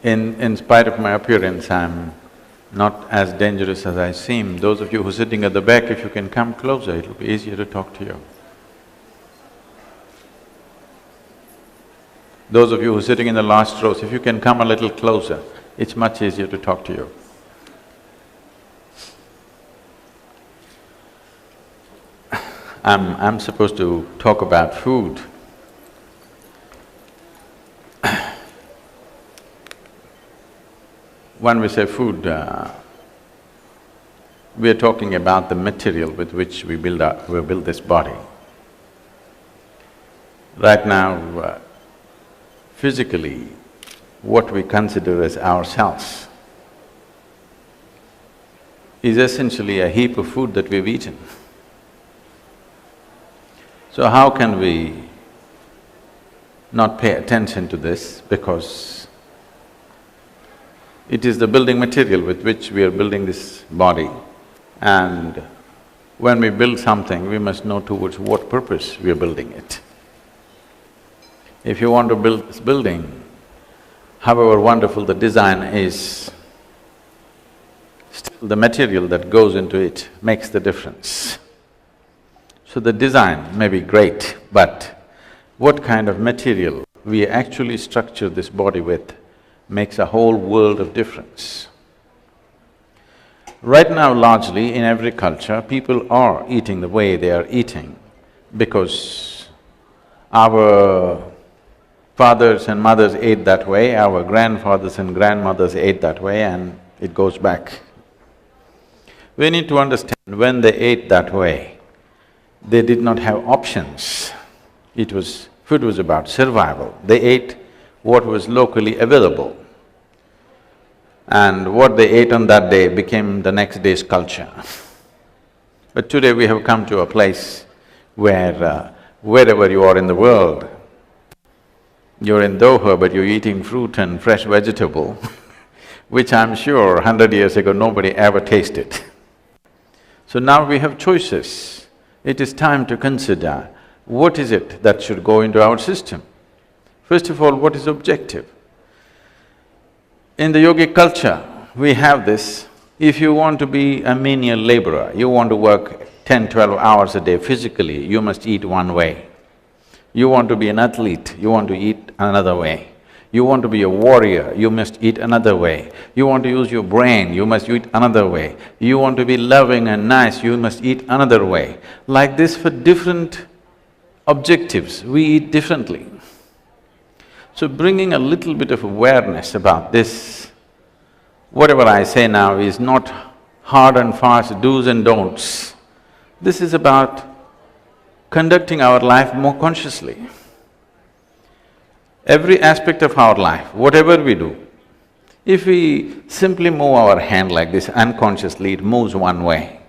In spite of my appearance, I'm not as dangerous as I seem. Those of you who are sitting at the back, if you can come closer, it'll be easier to talk to you. Those of you who are sitting in the last rows, if you can come a little closer, it's much easier to talk to you. I'm supposed to talk about food. When we say food, we are talking about the material with which we build this body. Right now, physically, what we consider as ourselves is essentially a heap of food that we've eaten. So how can we not pay attention to this? Because it is the building material with which we are building this body, and when we build something, we must know towards what purpose we are building it. If you want to build this building, however wonderful the design is, still the material that goes into it makes the difference. So the design may be great, but what kind of material we actually structure this body with makes a whole world of difference. Right now, largely in every culture, people are eating the way they are eating because our fathers and mothers ate that way, our grandfathers and grandmothers ate that way, and it goes back. We need to understand, when they ate that way, they did not have options. Food was about survival. They ate what was locally available, and what they ate on that day became the next day's culture. But today we have come to a place where wherever you are in the world, you're in Doha but you're eating fruit and fresh vegetable which I'm sure 100 years ago nobody ever tasted. So now we have choices. It is time to consider what is it that should go into our system. First of all, what is objective? In the yogic culture, we have this, if you want to be a menial laborer, you want to work 10, 12 hours a day physically, you must eat one way. You want to be an athlete, you want to eat another way. You want to be a warrior, you must eat another way. You want to use your brain, you must eat another way. You want to be loving and nice, you must eat another way. Like this, for different objectives, we eat differently. So bringing a little bit of awareness about this, whatever I say now is not hard and fast do's and don'ts. This is about conducting our life more consciously. Every aspect of our life, whatever we do, if we simply move our hand like this unconsciously, it moves one way.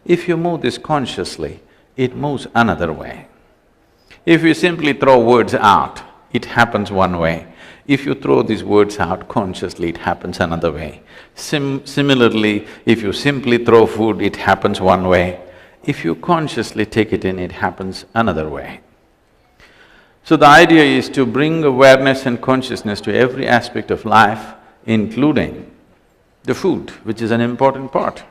If you move this consciously, it moves another way. If you simply throw words out, it happens one way. If you throw these words out consciously, it happens another way. Similarly, if you simply throw food, it happens one way. If you consciously take it in, it happens another way. So the idea is to bring awareness and consciousness to every aspect of life, including the food, which is an important part.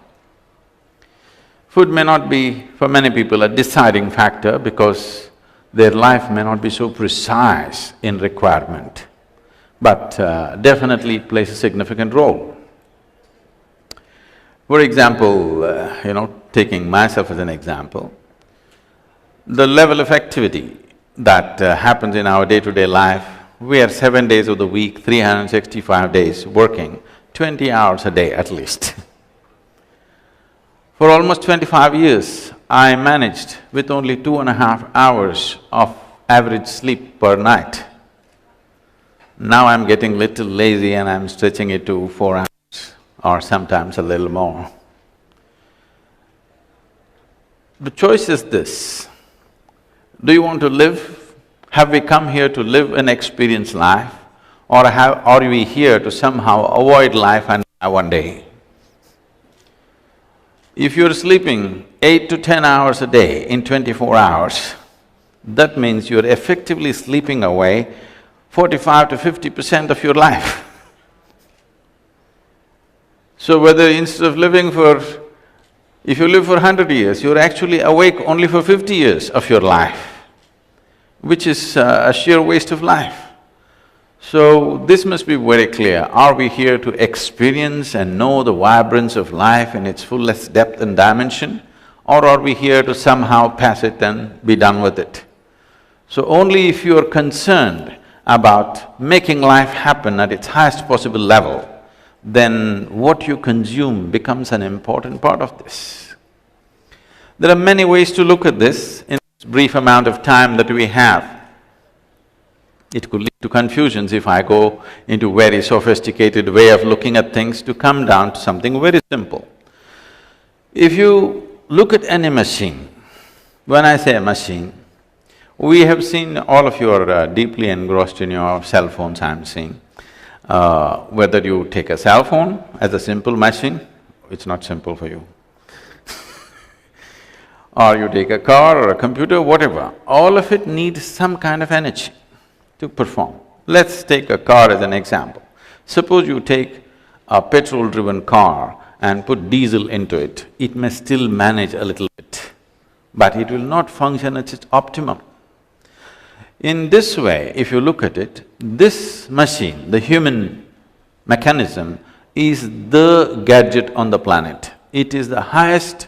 Food may not be, for many people, a deciding factor because their life may not be so precise in requirement, but definitely it plays a significant role. For example, taking myself as an example, the level of activity that happens in our day-to-day life, we are 7 days of the week, 365 days working, 20 hours a day at least. For almost 25 years, I managed with only 2.5 hours of average sleep per night. Now I'm getting little lazy and I'm stretching it to 4 hours or sometimes a little more. The choice is this: do you want to live? Have we come here to live and experience life, or are we here to somehow avoid life and die one day? If you're sleeping 8 to 10 hours a day in 24 hours, that means you're effectively sleeping away 45 to 50% of your life. So whether instead of living for… if you live for 100 years, you're actually awake only for 50 years of your life, which is a sheer waste of life. So this must be very clear. Are we here to experience and know the vibrance of life in its fullest depth and dimension, or are we here to somehow pass it and be done with it? So only if you are concerned about making life happen at its highest possible level, then what you consume becomes an important part of this. There are many ways to look at this in this brief amount of time that we have. It could lead to confusions if I go into very sophisticated way of looking at things, to come down to something very simple. If you look at any machine, when I say a machine, we have seen… all of you are deeply engrossed in your cell phones, I'm seeing. Whether you take a cell phone as a simple machine, it's not simple for you. Or you take a car or a computer, whatever, all of it needs some kind of energy to perform. Let's take a car as an example. Suppose you take a petrol-driven car and put diesel into it, it may still manage a little bit, but it will not function at its optimum. In this way, if you look at it, this machine, the human mechanism, is the gadget on the planet. It is the highest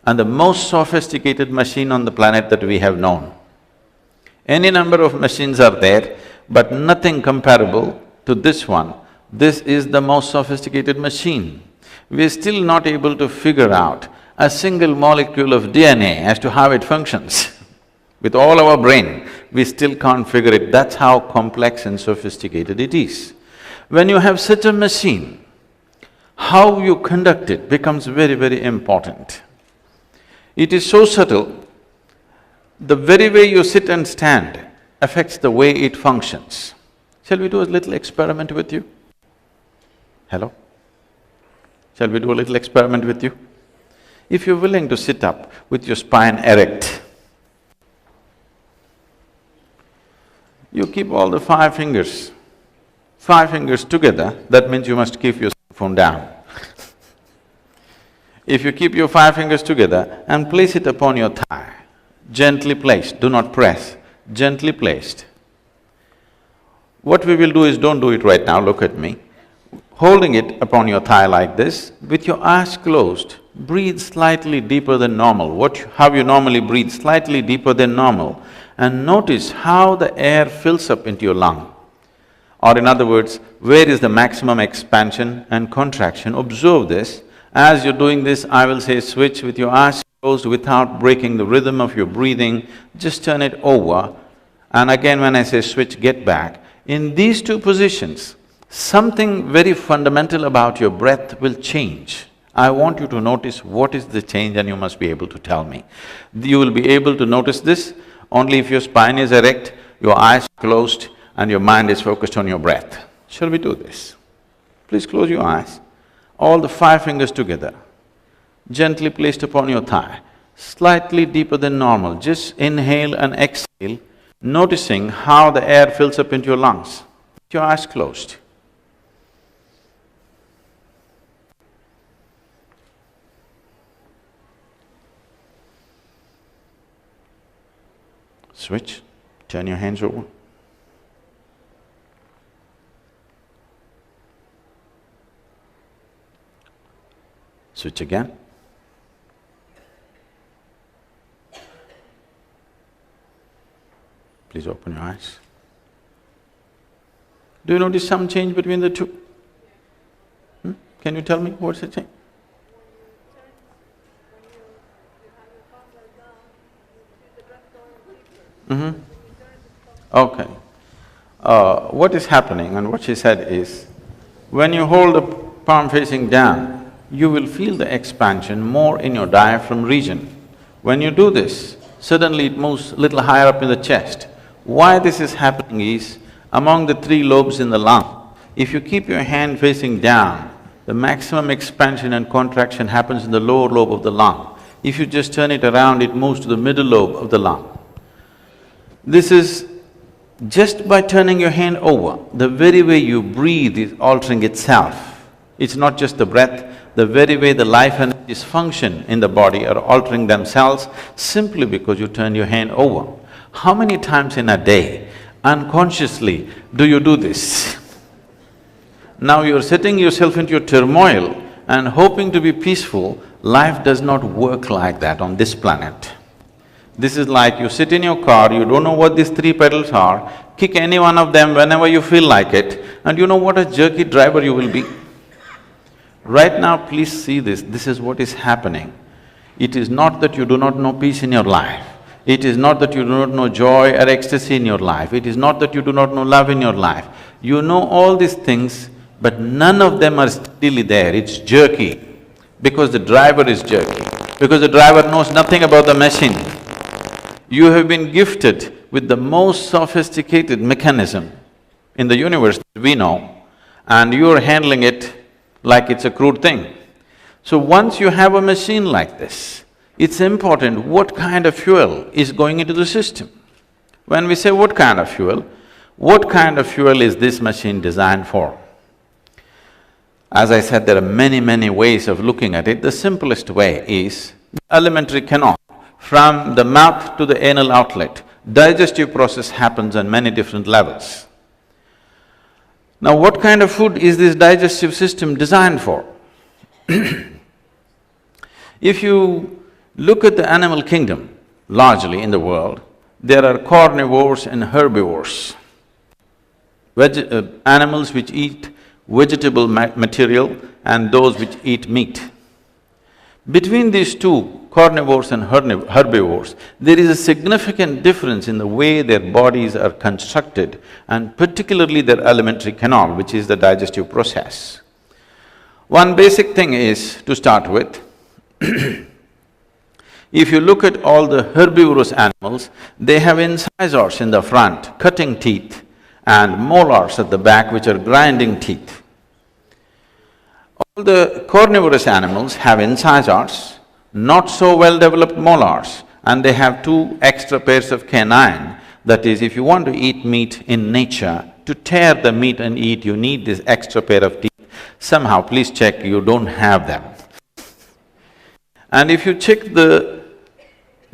and the most sophisticated machine on the planet that we have known. Any number of machines are there, but nothing comparable to this one. This is the most sophisticated machine. We're still not able to figure out a single molecule of DNA as to how it functions. With all our brain, we still can't figure it. That's how complex and sophisticated it is. When you have such a machine, how you conduct it becomes very, very important. It is so subtle, the very way you sit and stand affects the way it functions. Shall we do a little experiment with you? Hello? Shall we do a little experiment with you? If you're willing to sit up with your spine erect, you keep all the five fingers together, that means you must keep your phone down. If you keep your five fingers together and place it upon your thigh, gently placed, do not press, gently placed. What we will do is, don't do it right now, look at me. Holding it upon your thigh like this, with your eyes closed, breathe slightly deeper than normal. How you normally breathe, slightly deeper than normal, and notice how the air fills up into your lung. Or in other words, where is the maximum expansion and contraction? Observe this. As you're doing this, I will say switch with your eyes closed without breaking the rhythm of your breathing, just turn it over, and again when I say switch, get back. In these two positions, something very fundamental about your breath will change. I want you to notice what is the change, and you must be able to tell me. You will be able to notice this only if your spine is erect, your eyes closed, and your mind is focused on your breath. Shall we do this? Please close your eyes. All the five fingers together, gently placed upon your thigh, slightly deeper than normal. Just inhale and exhale, noticing how the air fills up into your lungs. Your eyes closed. Switch, turn your hands over. Switch again. Please open your eyes. Do you notice some change between the two? Can you tell me what's the change? Okay. What is happening and what she said is, when you hold the palm facing down, you will feel the expansion more in your diaphragm region. When you do this, suddenly it moves a little higher up in the chest. Why this is happening is, among the three lobes in the lung, if you keep your hand facing down, the maximum expansion and contraction happens in the lower lobe of the lung. If you just turn it around, it moves to the middle lobe of the lung. This is just by turning your hand over, the very way you breathe is altering itself. It's not just the breath, the very way the life energies function in the body are altering themselves simply because you turn your hand over. How many times in a day, unconsciously, do you do this? Now you're setting yourself into a turmoil and hoping to be peaceful. Life does not work like that on this planet. This is like you sit in your car, you don't know what these three pedals are, kick any one of them whenever you feel like it, and you know what a jerky driver you will be. Right now, please see this, this is what is happening. It is not that you do not know peace in your life. It is not that you do not know joy or ecstasy in your life. It is not that you do not know love in your life. You know all these things, but none of them are steadily there, it's jerky. Because the driver is jerky, because the driver knows nothing about the machine. You have been gifted with the most sophisticated mechanism in the universe that we know, and you're handling it like it's a crude thing. So once you have a machine like this, it's important what kind of fuel is going into the system. When we say what kind of fuel is this machine designed for? As I said, there are many, many ways of looking at it. The simplest way is the alimentary canal. From the mouth to the anal outlet, digestive process happens on many different levels. Now, what kind of food is this digestive system designed for? If you look at the animal kingdom, largely in the world, there are carnivores and herbivores. Animals which eat vegetable material and those which eat meat. Between these two, carnivores and herbivores, there is a significant difference in the way their bodies are constructed and particularly their alimentary canal, which is the digestive process. One basic thing is, to start with, if you look at all the herbivorous animals, they have incisors in the front, cutting teeth, and molars at the back, which are grinding teeth. All the carnivorous animals have incisors, not so well-developed molars, and they have two extra pairs of canine. That is, if you want to eat meat in nature, to tear the meat and eat, you need this extra pair of teeth. Somehow, please check you don't have them. And if you check the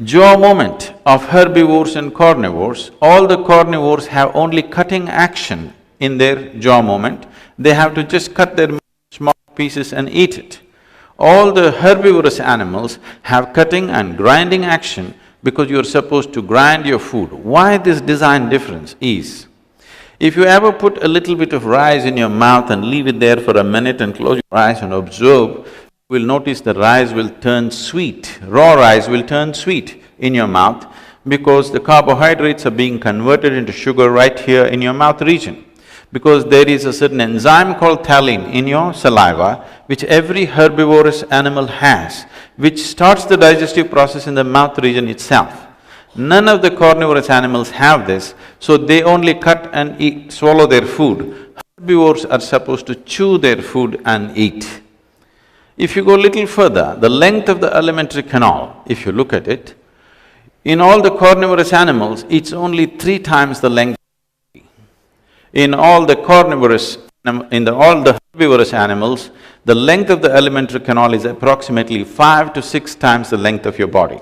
jaw movement of herbivores and carnivores, all the carnivores have only cutting action in their jaw movement. They have to just cut their meat in small pieces and eat it. All the herbivorous animals have cutting and grinding action because you're supposed to grind your food. Why this design difference is, if you ever put a little bit of rice in your mouth and leave it there for a minute and close your eyes and observe, you will notice the rice will turn sweet, raw rice will turn sweet in your mouth because the carbohydrates are being converted into sugar right here in your mouth region. Because there is a certain enzyme called phthalate in your saliva, which every herbivorous animal has, which starts the digestive process in the mouth region itself. None of the carnivorous animals have this, so they only cut and eat, swallow their food. Herbivores are supposed to chew their food and eat. If you go a little further, the length of the alimentary canal, if you look at it, in all the carnivorous animals, it's only 3 times the length. In all the herbivorous animals, the length of the alimentary canal is approximately 5 to 6 times the length of your body.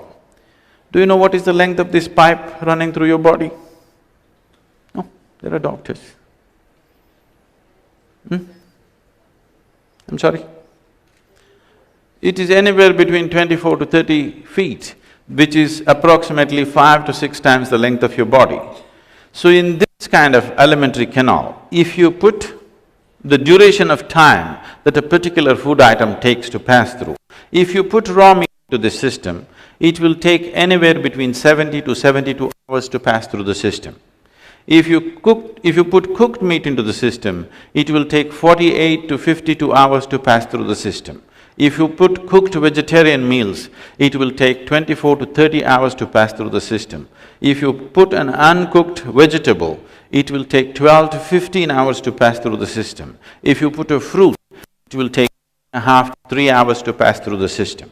Do you know what is the length of this pipe running through your body? No, there are doctors. I'm sorry? It is anywhere between 24 to 30 feet, which is approximately 5 to 6 times the length of your body. So in this kind of alimentary canal, if you put the duration of time that a particular food item takes to pass through, if you put raw meat into the system, it will take anywhere between 70 to 72 hours to pass through the system. If you put cooked meat into the system, it will take 48 to 52 hours to pass through the system. If you put cooked vegetarian meals, it will take 24 to 30 hours to pass through the system. If you put an uncooked vegetable, it will take 12 to 15 hours to pass through the system. If you put a fruit, it will take 2.5 to 3 hours to pass through the system.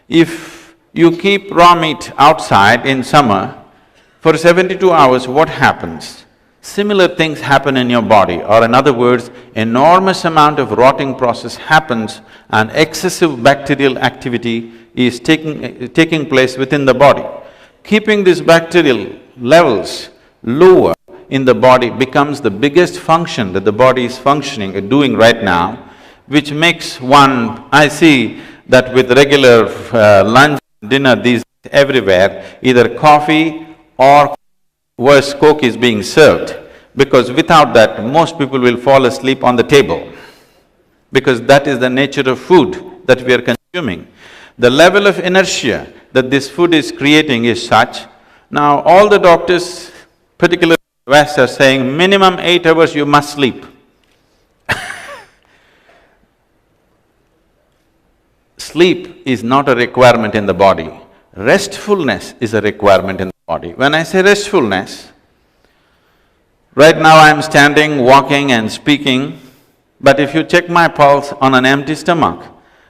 If you keep raw meat outside in summer, for 72 hours, what happens? similar things happen in your body, or in other words, enormous amount of rotting process happens and excessive bacterial activity is taking place within the body. Keeping these bacterial levels lower in the body becomes the biggest function that the body is functioning, doing right now, which makes one… I see that with regular lunch, dinner these everywhere, either coffee or worse, Coke is being served, because without that, most people will fall asleep on the table, because that is the nature of food that we are consuming. The level of inertia that this food is creating is such. Now, all the doctors, particularly in the West, are saying minimum 8 hours you must sleep. Sleep is not a requirement in the body. Restfulness is a requirement in the body. When I say restfulness, right now I'm standing, walking and speaking, but if you check my pulse on an empty stomach,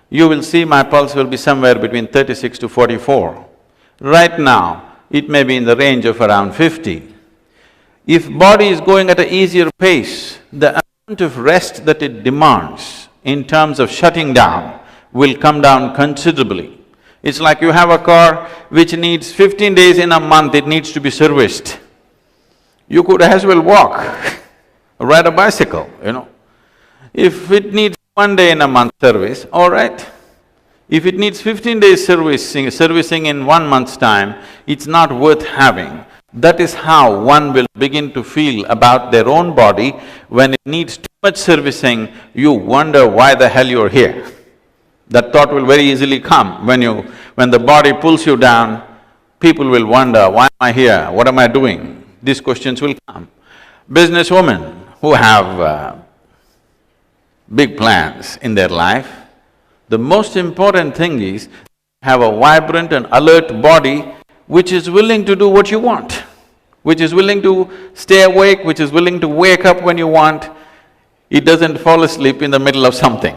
you will see my pulse will be somewhere between 36 to 44. Right now, it may be in the range of around 50. If body is going at an easier pace, the amount of rest that it demands in terms of shutting down will come down considerably. It's like you have a car which needs 15 days in a month, it needs to be serviced. You could as well walk, ride a bicycle, you know. If it needs 1 day in a month service, all right. If it needs 15 days servicing in 1 month's time, it's not worth having. That is how one will begin to feel about their own body. When it needs too much servicing, you wonder why the hell you're here. That thought will very easily come. When the body pulls you down, people will wonder, why am I here? What am I doing? These questions will come. Businesswomen who have big plans in their life, the most important thing is have a vibrant and alert body which is willing to do what you want, which is willing to stay awake, which is willing to wake up when you want. It doesn't fall asleep in the middle of something.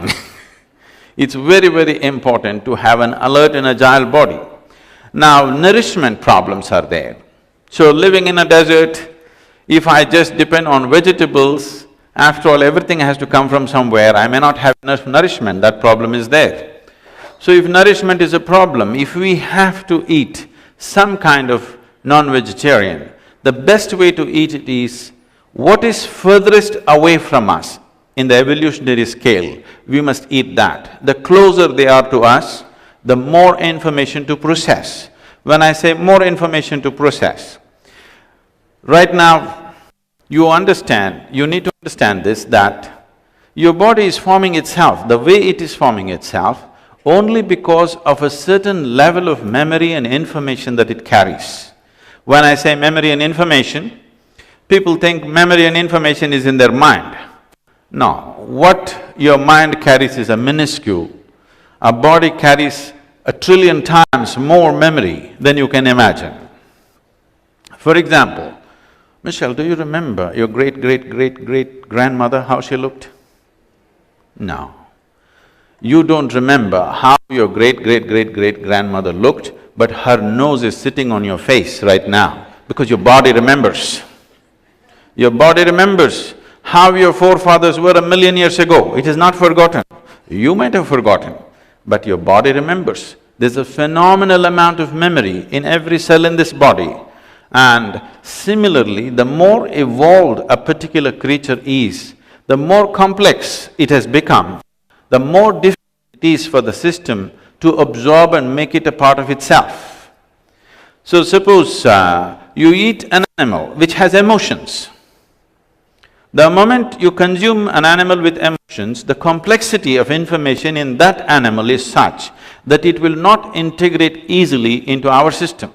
It's very, very important to have an alert and agile body. Now, nourishment problems are there. So living in a desert, if I just depend on vegetables, after all, everything has to come from somewhere, I may not have enough nourishment, that problem is there. So if nourishment is a problem, if we have to eat some kind of non-vegetarian, the best way to eat it is what is furthest away from us in the evolutionary scale, we must eat that. The closer they are to us, the more information to process. When I say more information to process, right now, you need to understand this, that your body is forming itself, the way it is forming itself, only because of a certain level of memory and information that it carries. When I say memory and information, people think memory and information is in their mind. No, what your mind carries is a minuscule. A body carries 1 trillion times more memory than you can imagine. For example, Michelle, do you remember your great-great-great-great-grandmother, how she looked? No. You don't remember how your great-great-great-great-grandmother looked, but her nose is sitting on your face right now, because your body remembers. Your body remembers how your forefathers were 1,000,000 years ago. It is not forgotten. You might have forgotten, but your body remembers. There's a phenomenal amount of memory in every cell in this body. And similarly, the more evolved a particular creature is, the more complex it has become, the more difficult it is for the system to absorb and make it a part of itself. So suppose you eat an animal which has emotions. The moment you consume an animal with emotions, the complexity of information in that animal is such that it will not integrate easily into our system.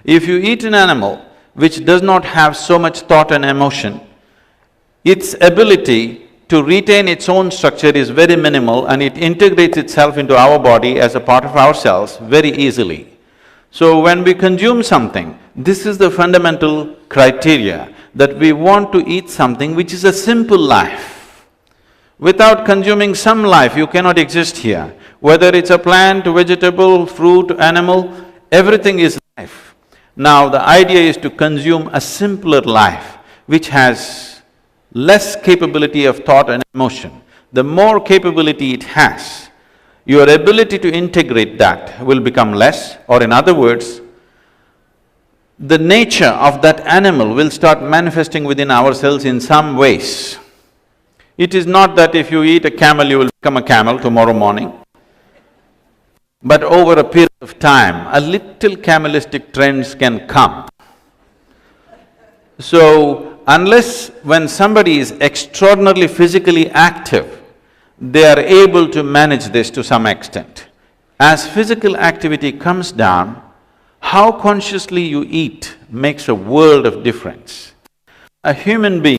If you eat an animal which does not have so much thought and emotion, its ability to retain its own structure is very minimal and it integrates itself into our body as a part of ourselves very easily. So when we consume something, this is the fundamental criteria, that we want to eat something which is a simple life. Without consuming some life, you cannot exist here. Whether it's a plant, vegetable, fruit, animal, everything is life. Now the idea is to consume a simpler life, which has less capability of thought and emotion, the more capability it has, your ability to integrate that will become less, or in other words, the nature of that animal will start manifesting within ourselves in some ways. It is not that if you eat a camel, you will become a camel tomorrow morning. But over a period of time, a little camalistic trends can come. So, unless when somebody is extraordinarily physically active, they are able to manage this to some extent. As physical activity comes down, how consciously you eat makes a world of difference. A human being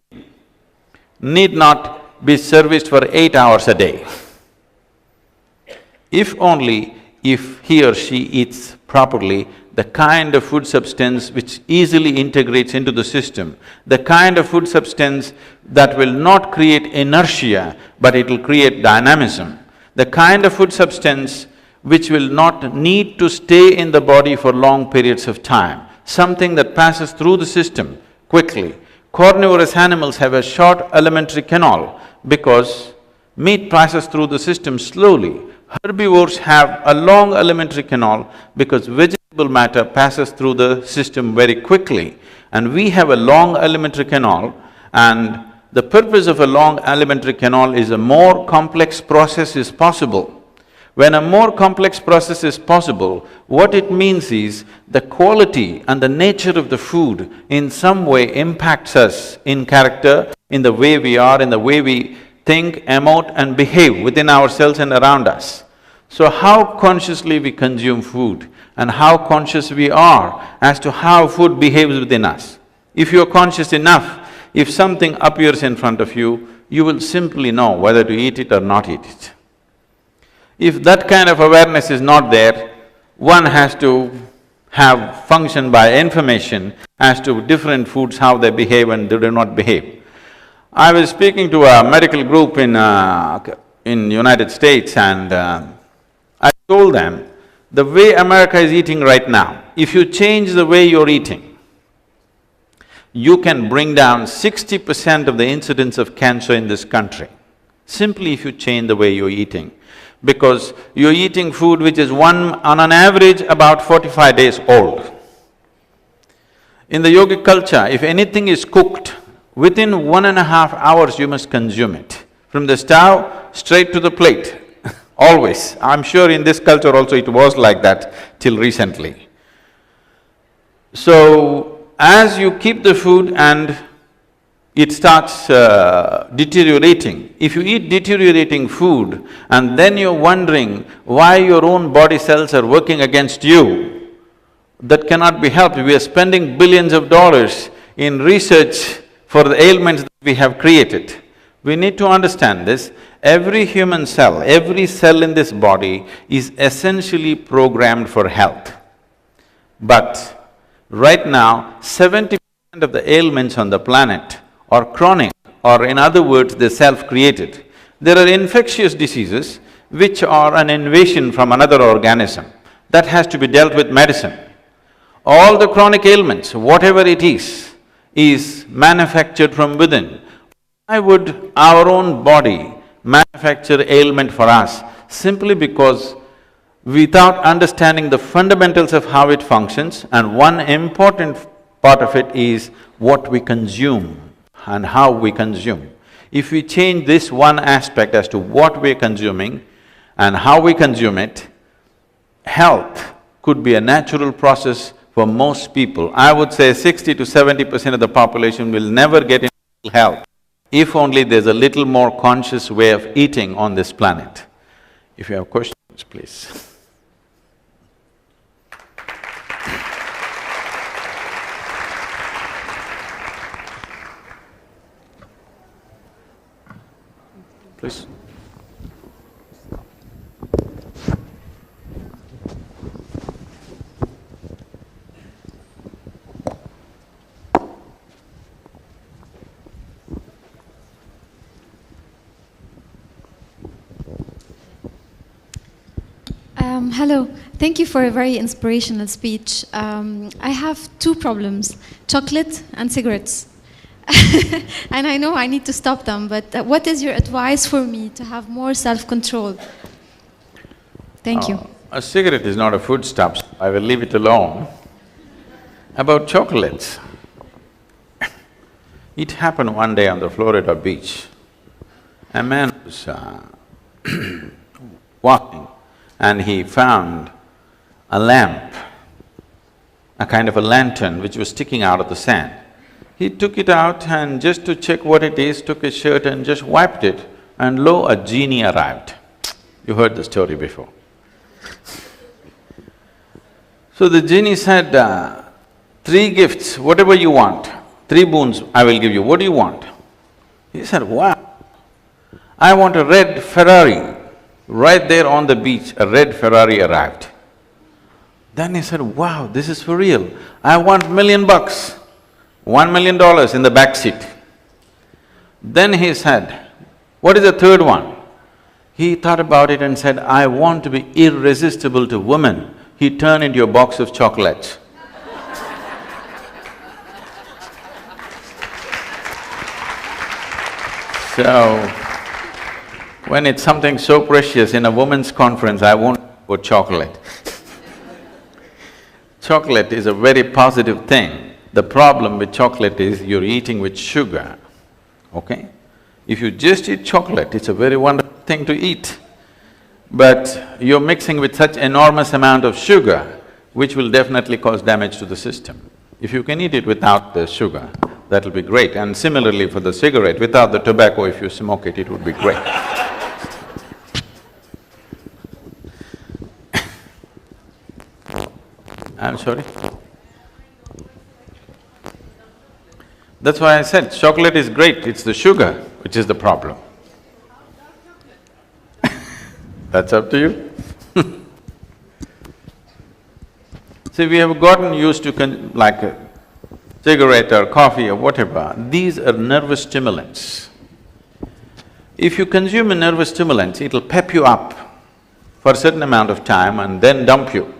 need not be serviced for 8 hours a day. If only if he or she eats properly, the kind of food substance which easily integrates into the system, the kind of food substance that will not create inertia, but it will create dynamism, the kind of food substance which will not need to stay in the body for long periods of time, something that passes through the system quickly. Carnivorous animals have a short alimentary canal because meat passes through the system slowly. Herbivores have a long alimentary canal because vegetable matter passes through the system very quickly. And we have a long alimentary canal, and the purpose of a long alimentary canal is a more complex process is possible. When a more complex process is possible, what it means is the quality and the nature of the food in some way impacts us in character, in the way we are, in the way we think, emote and behave within ourselves and around us. So how consciously we consume food and how conscious we are as to how food behaves within us. If you're conscious enough, if something appears in front of you, you will simply know whether to eat it or not eat it. If that kind of awareness is not there, one has to have function by information as to different foods, how they behave and they do not behave. I was speaking to a medical group in United States, and I told them, the way America is eating right now, if you change the way you're eating, you can bring down 60% of the incidence of cancer in this country, simply if you change the way you're eating. Because you're eating food which is on an average about 45 days old. In the yogic culture, if anything is cooked, within 1.5 hours you must consume it. From the stove, straight to the plate, always. I'm sure in this culture also it was like that till recently. So, as you keep the food and it starts deteriorating. If you eat deteriorating food and then you're wondering why your own body cells are working against you, that cannot be helped. We are spending billions of dollars in research for the ailments that we have created. We need to understand this. Every human cell, every cell in this body is essentially programmed for health. But right now, 70% of the ailments on the planet are chronic, or in other words, they're self-created. There are infectious diseases which are an invasion from another organism that has to be dealt with medicine. All the chronic ailments, whatever it is manufactured from within. Why would our own body manufacture ailment for us? Simply because without understanding the fundamentals of how it functions, and one important part of it is what we consume and how we consume. If we change this one aspect as to what we're consuming and how we consume it, health could be a natural process for most people. I would say 60 to 70% of the population will never get into health if only there's a little more conscious way of eating on this planet. If you have questions, please. Please. Hello, thank you for a very inspirational speech. I have two problems, chocolate and cigarettes. And I know I need to stop them, but what is your advice for me to have more self-control? Thank you. A cigarette is not a foodstuff, I will leave it alone. About chocolates, it happened one day on the Florida beach. A man was walking and he found a lamp, a kind of a lantern which was sticking out of the sand. He took it out and just to check what it is, took his shirt and just wiped it, and lo, a genie arrived. You heard the story before. So the genie said, 3 gifts, whatever you want, 3 boons I will give you, what do you want? He said, wow, I want a red Ferrari. Right there on the beach, a red Ferrari arrived. Then he said, wow, this is for real, I want $1,000,000, $1 million in the back seat. Then he said, what is the 3rd one? He thought about it and said, I want to be irresistible to women. He turned into a box of chocolates. So, when it's something so precious in a women's conference, I won't put chocolate. Chocolate is a very positive thing. The problem with chocolate is you're eating with sugar, okay? If you just eat chocolate, it's a very wonderful thing to eat. But you're mixing with such enormous amount of sugar, which will definitely cause damage to the system. If you can eat it without the sugar, that'll be great. And similarly for the cigarette, without the tobacco, if you smoke it, it would be great. I'm sorry? That's why I said chocolate is great, it's the sugar which is the problem. That's up to you. See, we have gotten used to like a cigarette or coffee or whatever, these are nervous stimulants. If you consume a nervous stimulant, it'll pep you up for a certain amount of time and then dump you.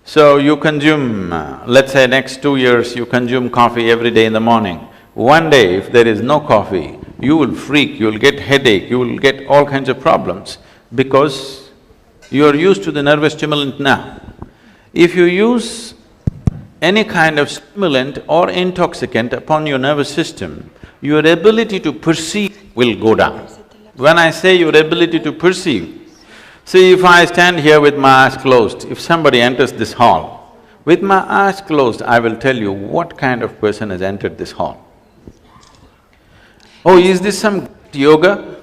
So you consume, let's say next 2 years, you consume coffee every day in the morning. One day, if there is no coffee, you will freak, you will get headache, you will get all kinds of problems because you are used to the nervous stimulant now. If you use any kind of stimulant or intoxicant upon your nervous system, your ability to perceive will go down. When I say your ability to perceive, see, if I stand here with my eyes closed, if somebody enters this hall, with my eyes closed, I will tell you what kind of person has entered this hall. Oh, is this some yoga?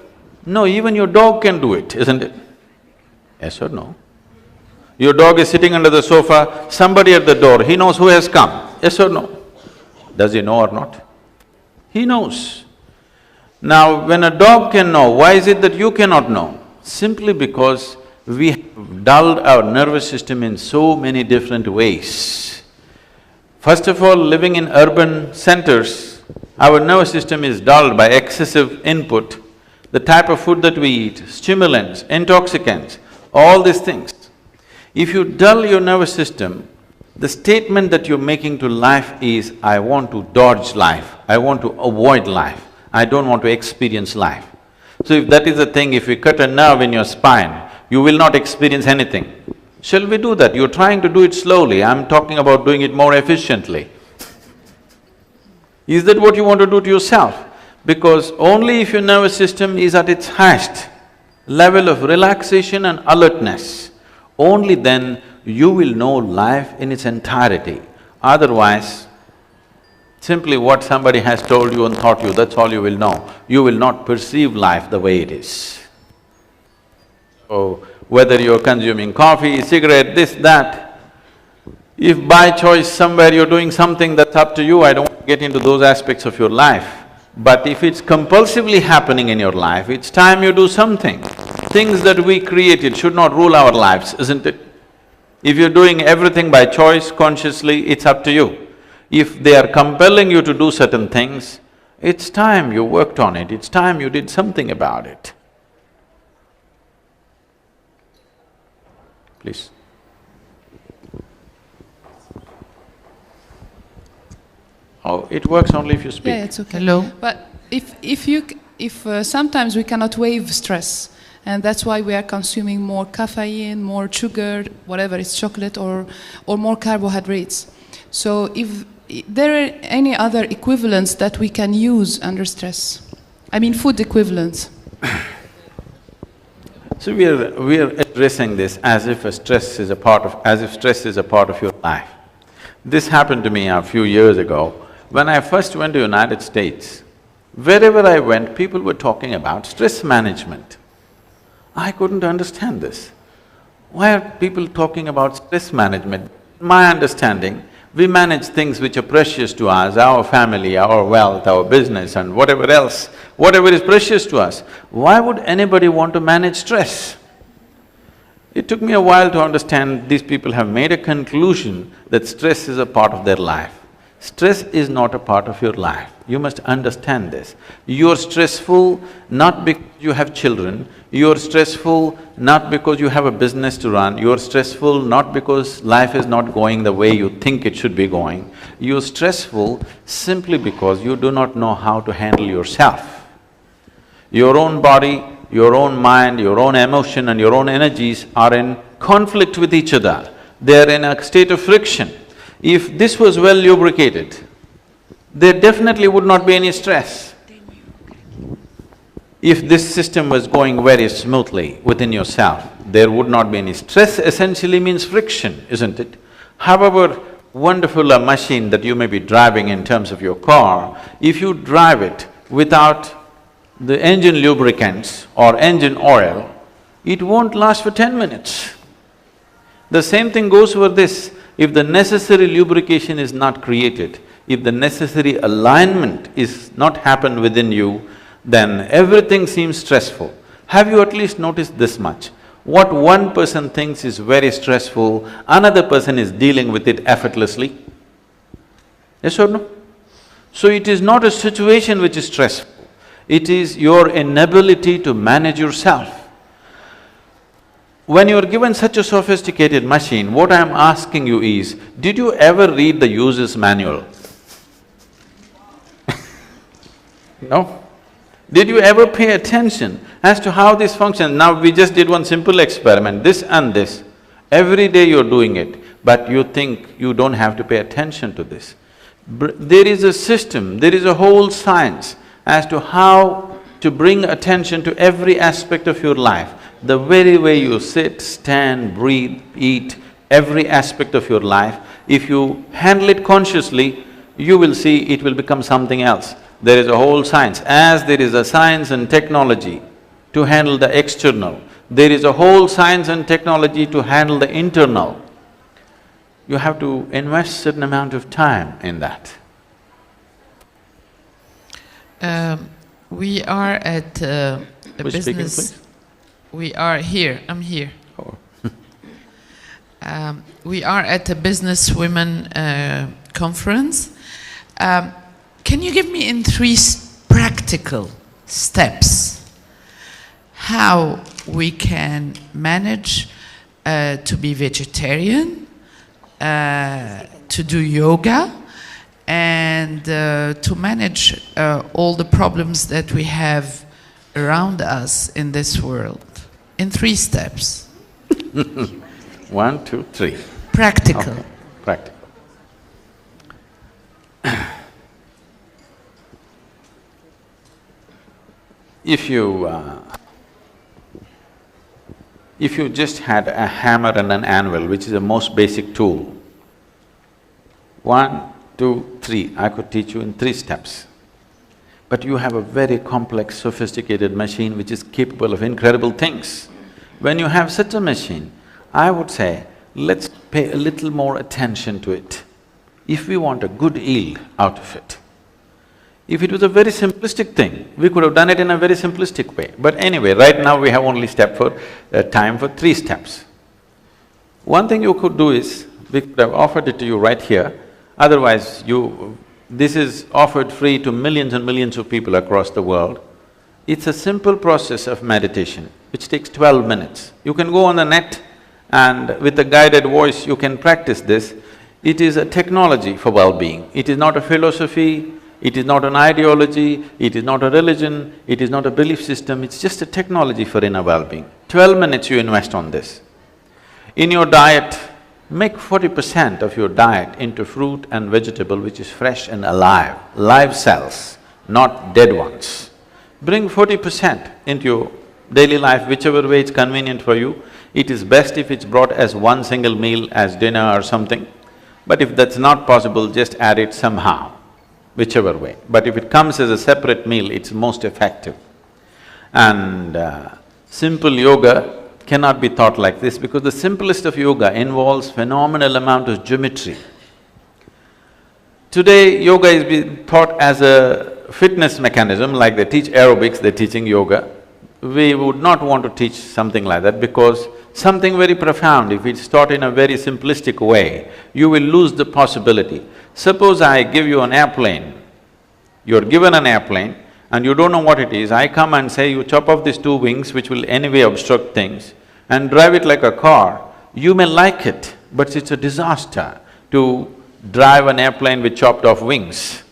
No, even your dog can do it, isn't it? Yes or no? Your dog is sitting under the sofa, somebody at the door, he knows who has come, yes or no? Does he know or not? He knows. Now, when a dog can know, why is it that you cannot know? Simply because we have dulled our nervous system in so many different ways. First of all, living in urban centers, our nervous system is dulled by excessive input, the type of food that we eat, stimulants, intoxicants, all these things. If you dull your nervous system, the statement that you're making to life is, I want to dodge life, I want to avoid life, I don't want to experience life. So if that is the thing, if we cut a nerve in your spine, you will not experience anything. Shall we do that? You're trying to do it slowly, I'm talking about doing it more efficiently. Is that what you want to do to yourself? Because only if your nervous system is at its highest level of relaxation and alertness, only then you will know life in its entirety. Otherwise, simply what somebody has told you and taught you, that's all you will know. You will not perceive life the way it is. So, whether you're consuming coffee, cigarette, this, that, if by choice somewhere you're doing something, that's up to you, I don't want to get into those aspects of your life. But if it's compulsively happening in your life, it's time you do something. Things that we created should not rule our lives, isn't it? If you're doing everything by choice, consciously, it's up to you. If they are compelling you to do certain things, it's time you worked on it, it's time you did something about it. Please. Oh, it works only if you speak. Yeah, it's okay. Hello. But if sometimes we cannot waive stress, and that's why we are consuming more caffeine, more sugar, whatever it's chocolate or more carbohydrates. So if there are any other equivalents that we can use under stress, I mean food equivalents. So we are addressing this as if stress is a part of your life. This happened to me a few years ago. When I first went to United States, wherever I went, people were talking about stress management. I couldn't understand this. Why are people talking about stress management? My understanding, we manage things which are precious to us, our family, our wealth, our business and whatever else, whatever is precious to us. Why would anybody want to manage stress? It took me a while to understand these people have made a conclusion that stress is a part of their life. Stress is not a part of your life. You must understand this. You're stressful not because you have children, you're stressful not because you have a business to run, you're stressful not because life is not going the way you think it should be going. You're stressful simply because you do not know how to handle yourself. Your own body, your own mind, your own emotion and your own energies are in conflict with each other. They're in a state of friction. If this was well lubricated, there definitely would not be any stress. If this system was going very smoothly within yourself, there would not be any stress. Essentially means friction, isn't it? However wonderful a machine that you may be driving in terms of your car, if you drive it without the engine lubricants or engine oil, it won't last for 10 minutes. The same thing goes for this. If the necessary lubrication is not created, if the necessary alignment is not happened within you, then everything seems stressful. Have you at least noticed this much? What one person thinks is very stressful, another person is dealing with it effortlessly? Yes or no? So it is not a situation which is stressful, it is your inability to manage yourself. When you're given such a sophisticated machine, what I'm asking you is, did you ever read the user's manual? No? Did you ever pay attention as to how this functions? Now we just did one simple experiment, this and this. Every day you're doing it, but you think you don't have to pay attention to this. There is a system, there is a whole science as to how to bring attention to every aspect of your life. The very way you sit, stand, breathe, eat, every aspect of your life, if you handle it consciously, you will see it will become something else. There is a whole science. As there is a science and technology to handle the external, there is a whole science and technology to handle the internal. You have to invest certain amount of time in that. We are at a Who's business… speaking, please? We are here, I'm here. Oh. We are at a business women conference. Can you give me in three practical steps how we can manage to be vegetarian, to do yoga, and to manage all the problems that we have around us in this world? In three steps. 1, 2, 3. Practical. Okay. Practical. If you just had a hammer and an anvil, which is the most basic tool, 1, 2, 3, I could teach you in 3 steps. But you have a very complex, sophisticated machine which is capable of incredible things. When you have such a machine, I would say, let's pay a little more attention to it, if we want a good yield out of it. If it was a very simplistic thing, we could have done it in a very simplistic way. But anyway, right now we have only time for 3 steps. One thing you could do is, we could have offered it to you right here, otherwise this is offered free to millions and millions of people across the world. It's a simple process of meditation, which takes 12 minutes. You can go on the net and with a guided voice, you can practice this. It is a technology for well-being. It is not a philosophy, it is not an ideology, it is not a religion, it is not a belief system, it's just a technology for inner well-being. 12 minutes you invest on this. In your diet, make 40% of your diet into fruit and vegetable which is fresh and alive, live cells, not dead ones. Bring 40% into your daily life, whichever way it's convenient for you. It is best if it's brought as one single meal, as dinner or something. But if that's not possible, just add it somehow, whichever way. But if it comes as a separate meal, it's most effective. And simple yoga cannot be taught like this because the simplest of yoga involves phenomenal amount of geometry. Today, yoga is being taught as a fitness mechanism, like they teach aerobics, they're teaching yoga. We would not want to teach something like that because something very profound, if it's taught in a very simplistic way, you will lose the possibility. Suppose I give you an airplane, you're given an airplane and you don't know what it is, I come and say you chop off these two wings which will anyway obstruct things and drive it like a car, you may like it, but it's a disaster to drive an airplane with chopped off wings.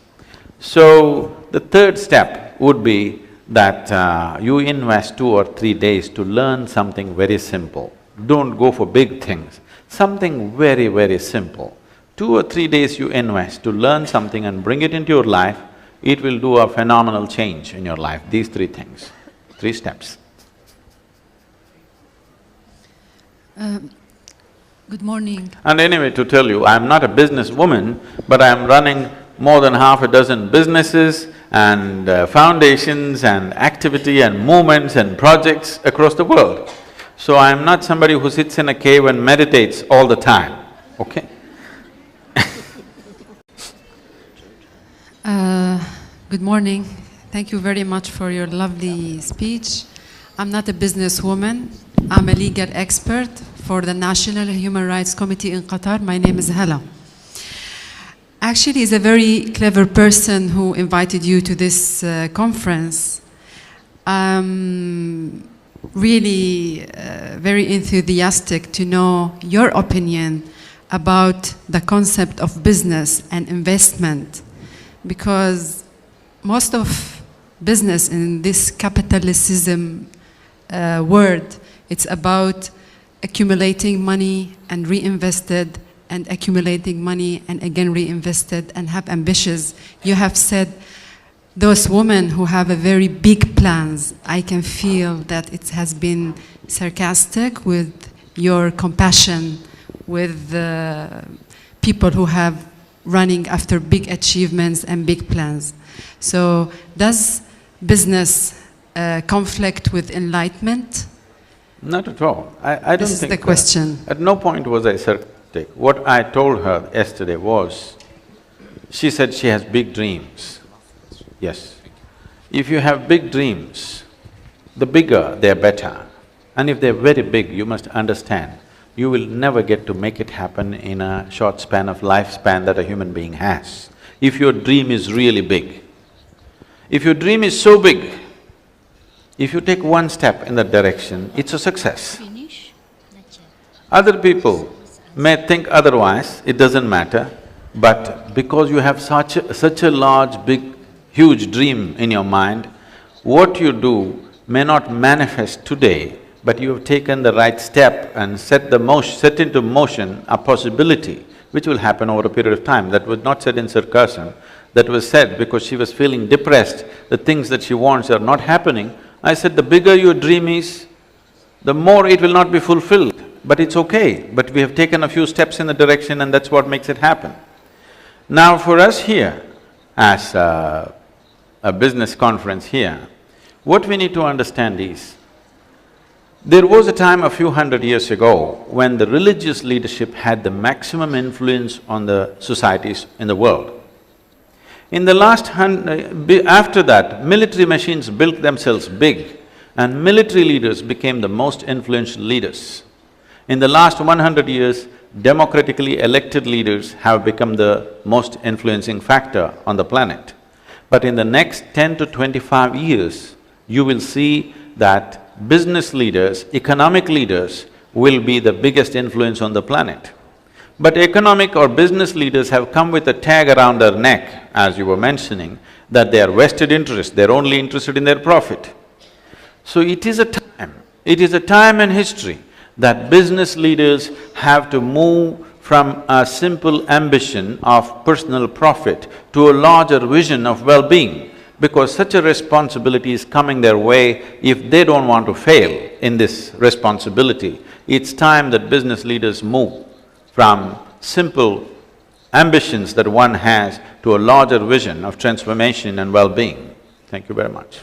So, the third step would be that you invest 2 or 3 days to learn something very simple. Don't go for big things, something very, very simple. 2 or 3 days you invest to learn something and bring it into your life, it will do a phenomenal change in your life, these 3 things, 3 steps. Good morning. And anyway, to tell you, I'm not a businesswoman, but I'm running more than half a dozen businesses and foundations and activity and movements and projects across the world. So I'm not somebody who sits in a cave and meditates all the time, okay? Good morning. Thank you very much for your lovely speech. I'm not a businesswoman. I'm a legal expert for the National Human Rights Committee in Qatar. My name is Hala. Actually, he's a very clever person who invited you to this conference. I'm really very enthusiastic to know your opinion about the concept of business and investment, because most of business in this capitalism world, it's about accumulating money and reinvested and accumulating money and again reinvested and have ambitions. You have said those women who have a very big plans, I can feel that it has been sarcastic with your compassion with people who have running after big achievements and big plans. So does business conflict with enlightenment? Not at all. I don't think… This is the question. At no point was I sarcastic. What I told her yesterday was, she said she has big dreams. Yes. If you have big dreams, the bigger, they're better. And if they're very big, you must understand, you will never get to make it happen in a short span of lifespan that a human being has. If your dream is really big. If your dream is so big, if you take one step in that direction, it's a success. Other people may think otherwise, it doesn't matter, but because you have such a large, big, huge dream in your mind, what you do may not manifest today, but you have taken the right step and set into motion a possibility which will happen over a period of time. That was not said in sarcasm, that was said because she was feeling depressed, the things that she wants are not happening. I said, the bigger your dream is, the more it will not be fulfilled, but it's okay. But we have taken a few steps in the direction and that's what makes it happen. Now for us here, as a business conference here, what we need to understand is, there was a time a few hundred years ago when the religious leadership had the maximum influence on the societies in the world. In the last after that, military machines built themselves big and military leaders became the most influential leaders. In the last 100 years, democratically elected leaders have become the most influencing factor on the planet. But in the next 10 to 25 years, you will see that business leaders, economic leaders will be the biggest influence on the planet. But economic or business leaders have come with a tag around their neck, as you were mentioning, that they are vested interests, they're only interested in their profit. So it is a time in history that business leaders have to move from a simple ambition of personal profit to a larger vision of well-being, because such a responsibility is coming their way if they don't want to fail in this responsibility. It's time that business leaders move from simple ambitions that one has to a larger vision of transformation and well-being. Thank you very much.